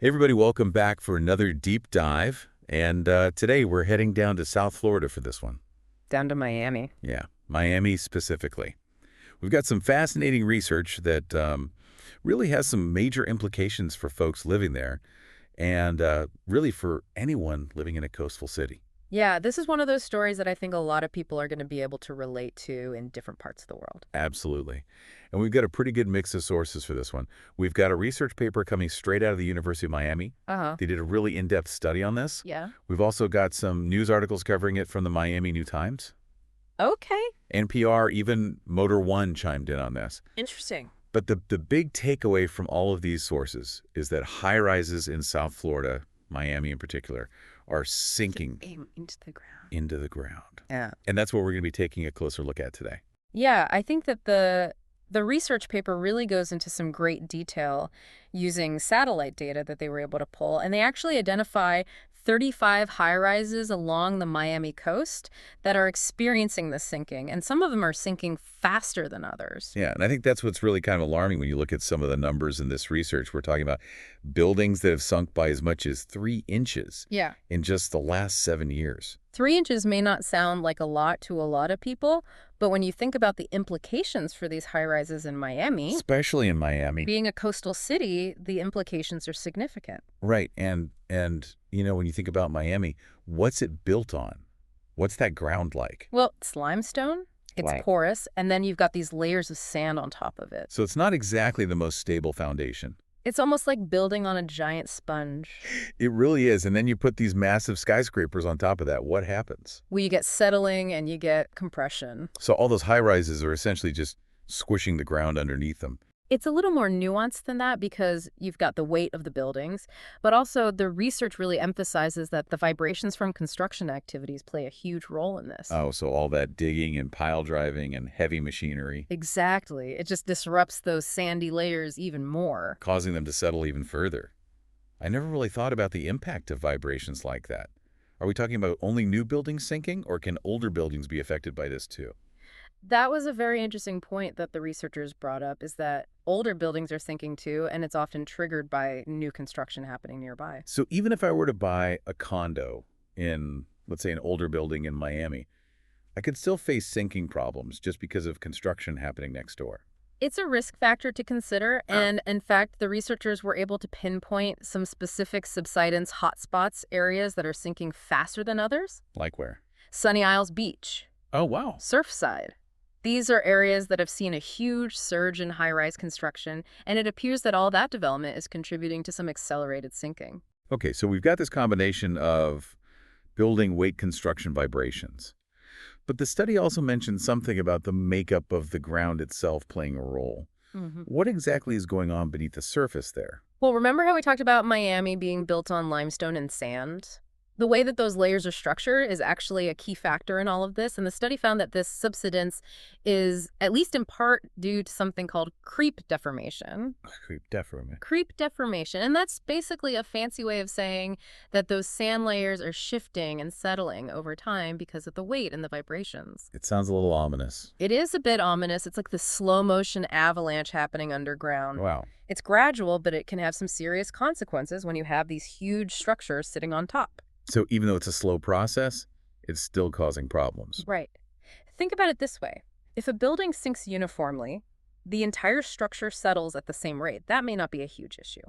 Hey everybody, welcome back for another deep dive. And today we're heading down to South Florida for this one. Down to Miami. Yeah, Miami specifically. We've got some fascinating research that really has some major implications for folks living there and really for anyone living in a coastal city. Yeah, this is one of those stories that I think a lot of people are going to be able to relate to in different parts of the world. Absolutely. And we've got a pretty good mix of sources for this one. We've got a research paper coming straight out of the University of Miami. Uh-huh. They did a really in-depth study on this. Yeah. We've also got some news articles covering it from the Miami New Times. Okay. NPR, even Motor One chimed in on this. Interesting. But the big takeaway from all of these sources is that high-rises in South Florida, Miami in particular, are sinking Into the ground. into the ground. Yeah. And that's what we're going to be taking a closer look at today. Yeah, I think that the research paper really goes into some great detail using satellite data that they were able to pull, and they actually identify 35 high-rises along the Miami coast that are experiencing the sinking, and some of them are sinking faster than others. Yeah, and I think that's what's really kind of alarming when you look at some of the numbers in this research. We're talking about buildings that have sunk by as much as 3 inches Yeah. in just the last 7 years. 3 inches may not sound like a lot to a lot of people, but when you think about the implications for these high-rises in Miami, Especially in Miami. being a coastal city, the implications are significant. Right, and you know, when you think about Miami, what's it built on? What's that ground like? Well, it's limestone, it's Right. porous, and then you've got these layers of sand on top of it. So it's not exactly the most stable foundation. It's almost like building on a giant sponge. It really is, and then you put these massive skyscrapers on top of that. What happens? Where you get settling and you get compression. So all those high-rises are essentially just squishing the ground underneath them. It's a little more nuanced than that because you've got the weight of the buildings, but also the research really emphasizes that the vibrations from construction activities play a huge role in this. Oh, so all that digging and pile driving and heavy machinery, Exactly. It just disrupts those sandy layers even more. causing them to settle even further. I never really thought about the impact of vibrations like that. Are we talking about only new buildings sinking, or can older buildings be affected by this too? That was a very interesting point that the researchers brought up, is that older buildings are sinking too, and it's often triggered by new construction happening nearby. So even if I were to buy a condo in, let's say, an older building in Miami, I could still face sinking problems just because of construction happening next door. It's a risk factor to consider, and in fact, the researchers were able to pinpoint some specific subsidence hotspots, areas that are sinking faster than others. Like where? Sunny Isles Beach, Oh, wow. Surfside. These are areas that have seen a huge surge in high-rise construction, and it appears that all that development is contributing to some accelerated sinking. Okay, so we've got this combination of building weight construction vibrations. But the study also mentioned something about the makeup of the ground itself playing a role. What exactly is going on beneath the surface there? Well, remember how we talked about Miami being built on limestone and sand? The way that those layers are structured is actually a key factor in all of this, and the study found that this subsidence is, at least in part, due to something called creep deformation. Creep deformation. Creep deformation, and that's basically a fancy way of saying that those sand layers are shifting and settling over time because of the weight and the vibrations. It sounds a little ominous. It is a bit ominous. It's like the slow-motion avalanche happening underground. Wow. It's gradual, but it can have some serious consequences when you have these huge structures sitting on top. So even though it's a slow process, it's still causing problems. Right. Think about it this way. If a building sinks uniformly, the entire structure settles at the same rate. That may not be a huge issue.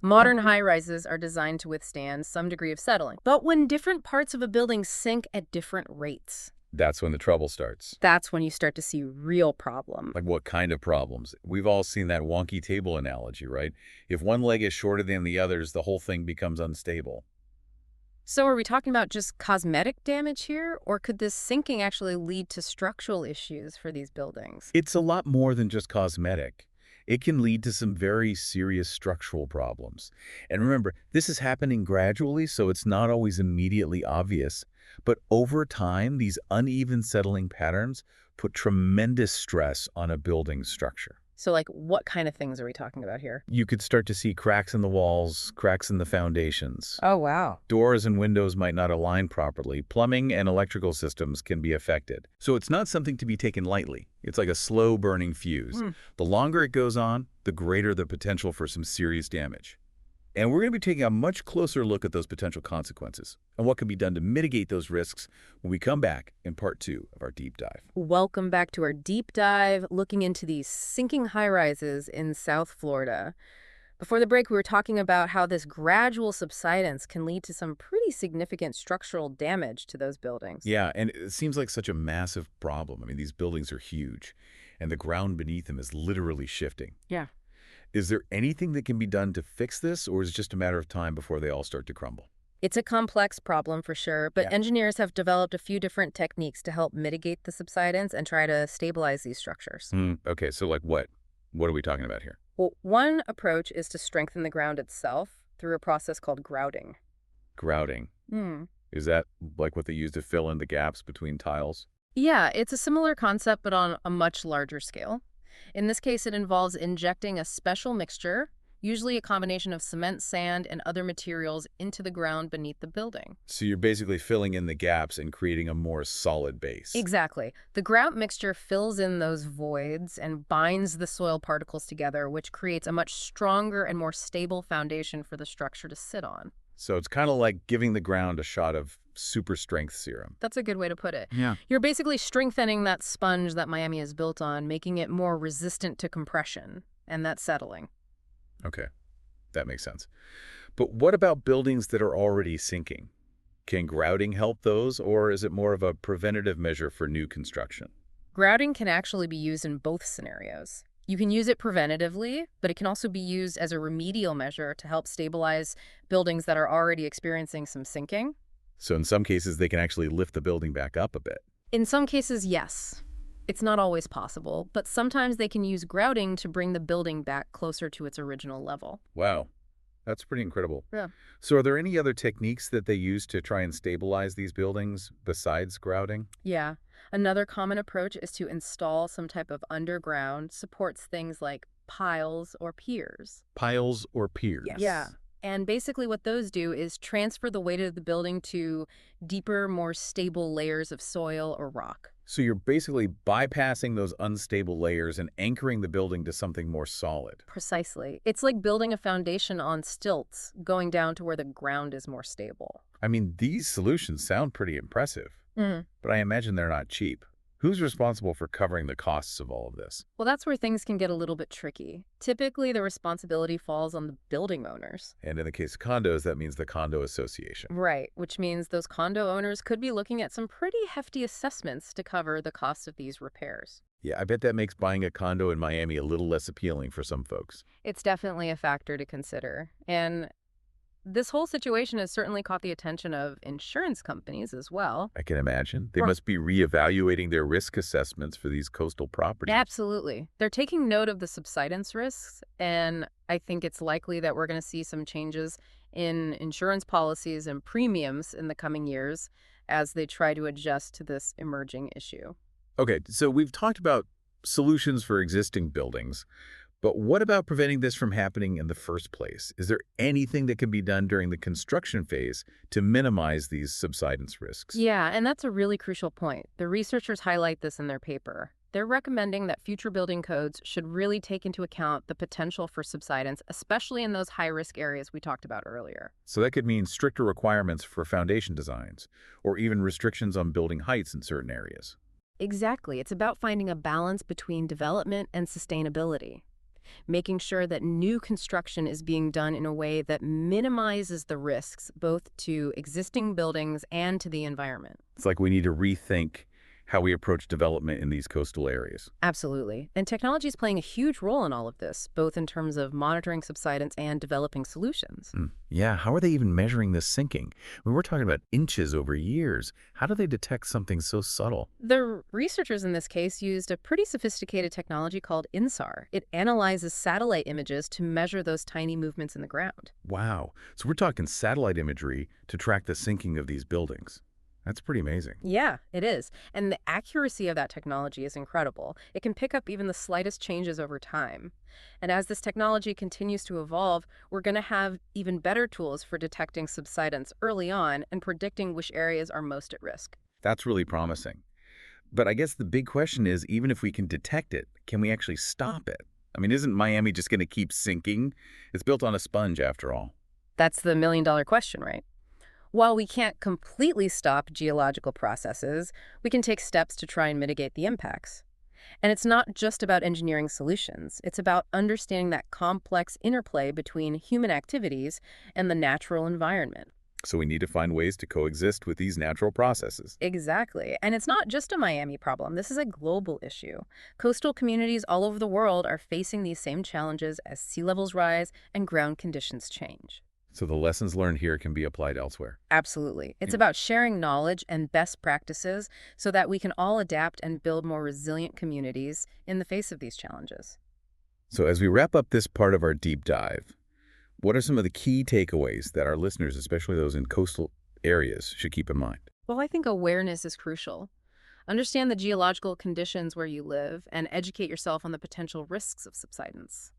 Modern high-rises are designed to withstand some degree of settling. But when different parts of a building sink at different rates, That's when the trouble starts. that's when you start to see real problems. Like what kind of problems? We've all seen that wonky table analogy, right? If one leg is shorter than the others, the whole thing becomes unstable. So are we talking about just cosmetic damage here, or could this sinking actually lead to structural issues for these buildings? It's a lot more than just cosmetic. It can lead to some very serious structural problems. And remember, this is happening gradually, so it's not always immediately obvious. But over time, these uneven settling patterns put tremendous stress on a building's structure. So, like, what kind of things are we talking about here? You could start to see cracks in the walls, cracks in the foundations. Oh, wow. Doors and windows might not align properly. Plumbing and electrical systems can be affected. So it's not something to be taken lightly. It's like a slow-burning fuse. The longer it goes on, the greater the potential for some serious damage. And we're going to be taking a much closer look at those potential consequences and what can be done to mitigate those risks when we come back in part 2 of our deep dive. Welcome back to our deep dive, looking into these sinking high-rises in South Florida. Before the break, we were talking about how this gradual subsidence can lead to some pretty significant structural damage to those buildings. Yeah, and it seems like such a massive problem. I mean, these buildings are huge, and the ground beneath them is literally shifting. Yeah. Is there anything that can be done to fix this, or is it just a matter of time before they all start to crumble? It's a complex problem for sure, but Yeah. engineers have developed a few different techniques to help mitigate the subsidence and try to stabilize these structures. Okay, so like what? What are we talking about here? Well, one approach is to strengthen the ground itself through a process called grouting. Grouting. Hmm. Is that like what they use to fill in the gaps between tiles? Yeah, it's a similar concept, but on a much larger scale. In this case, it involves injecting a special mixture, usually a combination of cement, sand, and other materials, into the ground beneath the building. So you're basically filling in the gaps and creating a more solid base. Exactly. The grout mixture fills in those voids and binds the soil particles together, which creates a much stronger and more stable foundation for the structure to sit on. So it's kind of like giving the ground a shot of super strength serum. That's a good way to put it. Yeah. You're basically strengthening that sponge that Miami is built on, making it more resistant to compression and that settling. Okay, that makes sense. But what about buildings that are already sinking? Can grouting help those, or is it more of a preventative measure for new construction? Grouting can actually be used in both scenarios. You can use it preventatively, but it can also be used as a remedial measure to help stabilize buildings that are already experiencing some sinking. So in some cases, they can actually lift the building back up a bit. In some cases, yes. It's not always possible, but sometimes they can use grouting to bring the building back closer to its original level. Wow, that's pretty incredible. Yeah. So are there any other techniques that they use to try and stabilize these buildings besides grouting? Yeah. Another common approach is to install some type of underground supports, things like piles or piers. Piles or piers? Yeah. And basically what those do is transfer the weight of the building to deeper, more stable layers of soil or rock. So you're basically bypassing those unstable layers and anchoring the building to something more solid. Precisely. It's like building a foundation on stilts, going down to where the ground is more stable. I mean, these solutions sound pretty impressive, but I imagine they're not cheap. Who's responsible for covering the costs of all of this? Well, that's where things can get a little bit tricky. Typically, the responsibility falls on the building owners. And in the case of condos, that means the condo association. Right, which means those condo owners could be looking at some pretty hefty assessments to cover the cost of these repairs. Yeah, I bet that makes buying a condo in Miami a little less appealing for some folks. It's definitely a factor to consider. And this whole situation has certainly caught the attention of insurance companies as well. I can imagine. They Right. must be reevaluating their risk assessments for these coastal properties. Absolutely. They're taking note of the subsidence risks, and I think it's likely that we're going to see some changes in insurance policies and premiums in the coming years as they try to adjust to this emerging issue. Okay, so we've talked about solutions for existing buildings, but what about preventing this from happening in the first place? Is there anything that can be done during the construction phase to minimize these subsidence risks? Yeah, and that's a really crucial point. The researchers highlight this in their paper. They're recommending that future building codes should really take into account the potential for subsidence, especially in those high-risk areas we talked about earlier. So that could mean stricter requirements for foundation designs, or even restrictions on building heights in certain areas. Exactly. It's about finding a balance between development and sustainability, making sure that new construction is being done in a way that minimizes the risks both to existing buildings and to the environment. It's like we need to rethink how we approach development in these coastal areas. Absolutely. And technology is playing a huge role in all of this, both in terms of monitoring subsidence and developing solutions. Yeah, how are they even measuring this sinking? We're talking about inches over years. How do they detect something so subtle? The researchers in this case used a pretty sophisticated technology called InSAR. It analyzes satellite images to measure those tiny movements in the ground. Wow. So we're talking satellite imagery to track the sinking of these buildings. That's pretty amazing. Yeah, it is. And the accuracy of that technology is incredible. It can pick up even the slightest changes over time. And as this technology continues to evolve, we're going to have even better tools for detecting subsidence early on and predicting which areas are most at risk. That's really promising. But I guess the big question is, even if we can detect it, can we actually stop it? I mean, isn't Miami just going to keep sinking? It's built on a sponge after all. That's the million-dollar question, right? While we can't completely stop geological processes, we can take steps to try and mitigate the impacts. And it's not just about engineering solutions. It's about understanding that complex interplay between human activities and the natural environment. So we need to find ways to coexist with these natural processes. Exactly. And it's not just a Miami problem. This is a global issue. Coastal communities all over the world are facing these same challenges as sea levels rise and ground conditions change. So the lessons learned here can be applied elsewhere. Absolutely. It's Yeah. about sharing knowledge and best practices so that we can all adapt and build more resilient communities in the face of these challenges. So as we wrap up this part of our deep dive, what are some of the key takeaways that our listeners, especially those in coastal areas, should keep in mind? Well, I think awareness is crucial. Understand the geological conditions where you live and educate yourself on the potential risks of subsidence.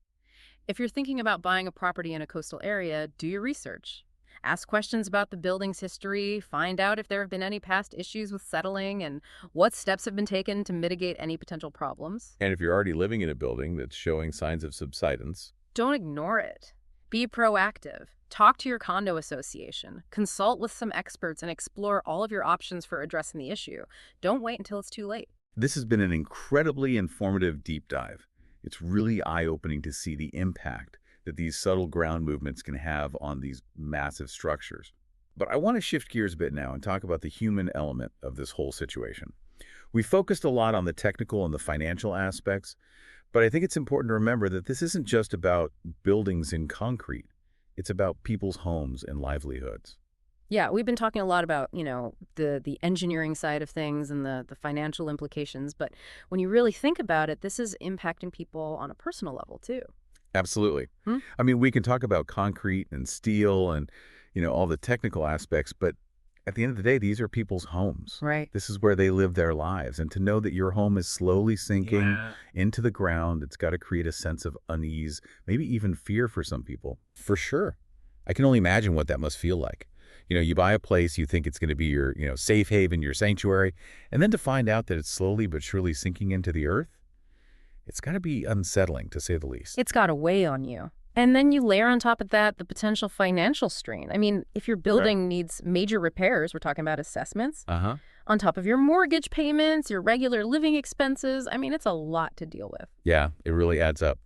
If you're thinking about buying a property in a coastal area, do your research. Ask questions about the building's history, find out if there have been any past issues with settling, and what steps have been taken to mitigate any potential problems. And if you're already living in a building that's showing signs of subsidence, Don't ignore it. Be proactive. Talk to your condo association. Consult with some experts and explore all of your options for addressing the issue. Don't wait until it's too late. this has been an incredibly informative deep dive. It's really eye-opening to see the impact that these subtle ground movements can have on these massive structures. But I want to shift gears a bit now and talk about the human element of this whole situation. We focused a lot on the technical and the financial aspects, but I think it's important to remember that this isn't just about buildings in concrete. It's about people's homes and livelihoods. Yeah, we've been talking a lot about, the engineering side of things and the financial implications, but when you really think about it, this is impacting people on a personal level too. Absolutely. Hmm? I mean, we can talk about concrete and steel and, all the technical aspects, but at the end of the day, these are people's homes. Right. This is where they live their lives. And to know that your home is slowly sinking into the ground, it's got to create a sense of unease, maybe even fear for some people. For sure. I can only imagine what that must feel like. You buy a place, you think it's going to be your, safe haven, your sanctuary, and then to find out that it's slowly but surely sinking into the earth, it's got to be unsettling, to say the least. It's got to weigh on you. And then you layer on top of that the potential financial strain. I mean, if your building needs major repairs, we're talking about assessments, Uh-huh. on top of your mortgage payments, your regular living expenses. I mean, it's a lot to deal with. Yeah, it really adds up.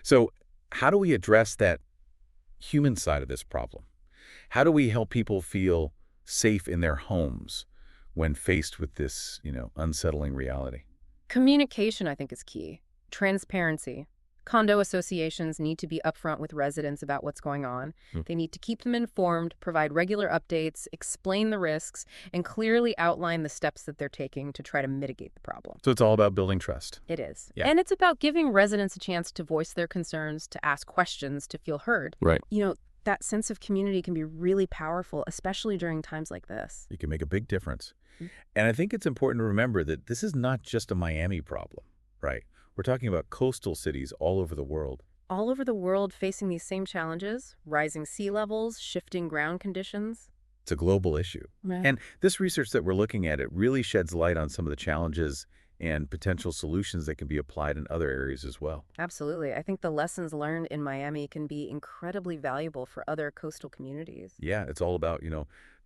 So how do we address that human side of this problem? How do we help people feel safe in their homes when faced with this, unsettling reality? Communication, I think, is key. Transparency. Condo associations need to be upfront with residents about what's going on. They need to keep them informed, provide regular updates, explain the risks, and clearly outline the steps that they're taking to try to mitigate the problem. So it's all about building trust. It is. Yeah. And it's about giving residents a chance to voice their concerns, to ask questions, to feel heard. Right. That sense of community can be really powerful, especially during times like this. You can make a big difference. Mhm. And I think it's important to remember that this is not just a Miami problem, right? We're talking about coastal cities all over the world. All over the world facing these same challenges, rising sea levels, shifting ground conditions. It's a global issue. Right. And this research that we're looking at, it really sheds light on some of the challenges and potential solutions that can be applied in other areas as well. Absolutely. I think the lessons learned in Miami can be incredibly valuable for other coastal communities. Yeah, it's all about,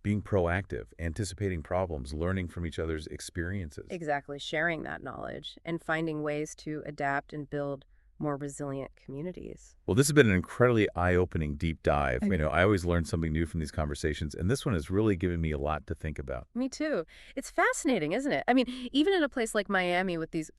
being proactive, anticipating problems, learning from each other's experiences. Exactly. Sharing that knowledge and finding ways to adapt and build more resilient communities. Well, this has been an incredibly eye-opening deep dive. Okay. I always learn something new from these conversations, and this one has really given me a lot to think about. Me too. It's fascinating, isn't it? I mean, even in a place like Miami with these,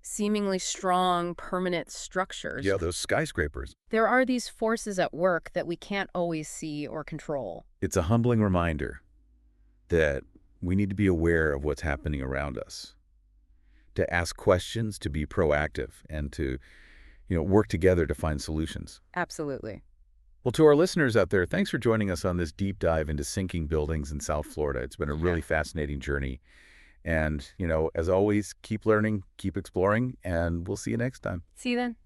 seemingly strong, permanent structures, Yeah, those skyscrapers. there are these forces at work that we can't always see or control. It's a humbling reminder that we need to be aware of what's happening around us, to ask questions, to be proactive, and to, work together to find solutions. Absolutely. Well, to our listeners out there, thanks for joining us on this deep dive into sinking buildings in South Florida. It's been a really fascinating journey. And, as always, keep learning, keep exploring, and we'll see you next time. See you then.